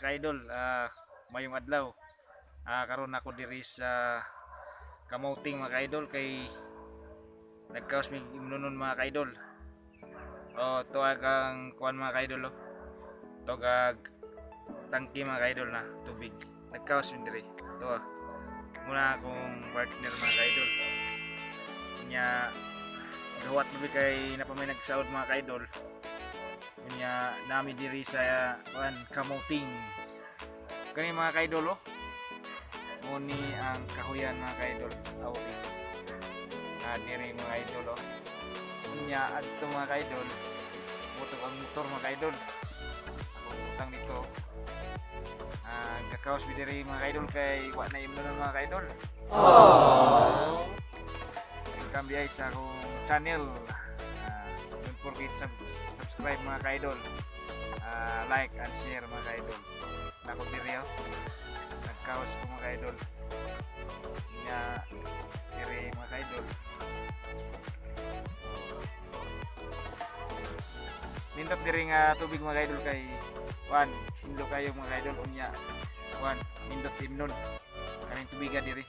ka-idol, mayong adlaw. Karon ako diri sa Kamauting mga ka-idol kay nagkaos mig imnunon mga ka-idol. Tuwag ang kuan mga ka-idol Tuwag tangki mga ka-idol na tubig. Nagkaos mi diri. Tuwa. Muna akong partner mga ka-idol. Nya gawat mo kay napamay nagsaod mga ka-idol. Nya nami diri sa Kamauting. Kani mga ka-idol muni ang kahuyan mga ka-idol. Awis. Diri mga idol Nya adto mga ka-idol. Motor ang motor mga ka-idol. Ako utang dito. Kakaos mi diri mga ka-idol kay wa na imnon mga ka-idol. Welcome guys sa akong channel. Don't forget subscribe mga ka-idol. Like and share mga ka-idol. Nako diri nagkaos ko mga ka-idol. Nya diri mga ka-idol. Nindot diri nga tubig mga ka-idol kay indo kayo mga ka-idol unya. Nindot imnon. Kaning tubiga diri.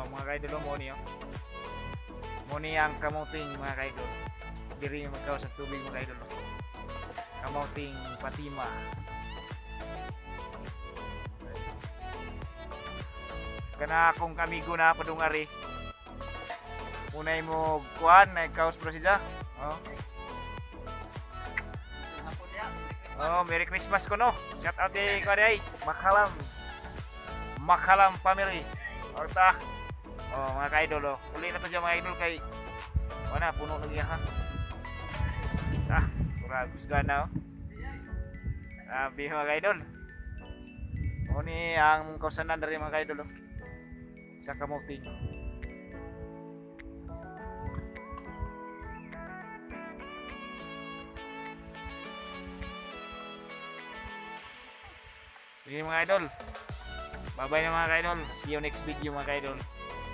Mga ka-idol mo ni ang Kamauting mga ka-idol. Diri yung magkawas ang tubig mga ka-idol. Kamauting Fatima. Kana akong kamigo na padungari. Munay mo kuan na kaos bro siya. Merry Christmas ko no. Shout out kay Kaday Makalam family. Orta. Mga ka-idol uli na to siya mga idol kay wala puno ng iyahan. Kuragos gana Sabi mga ka-idol. Ni ang kausanan dari mga ka-idol sa Kamauting. Sige mga idol. Bye-bye na mga ka-idol. See you next video mga ka-idol.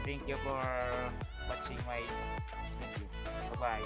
Thank you for watching my video. Bye-bye.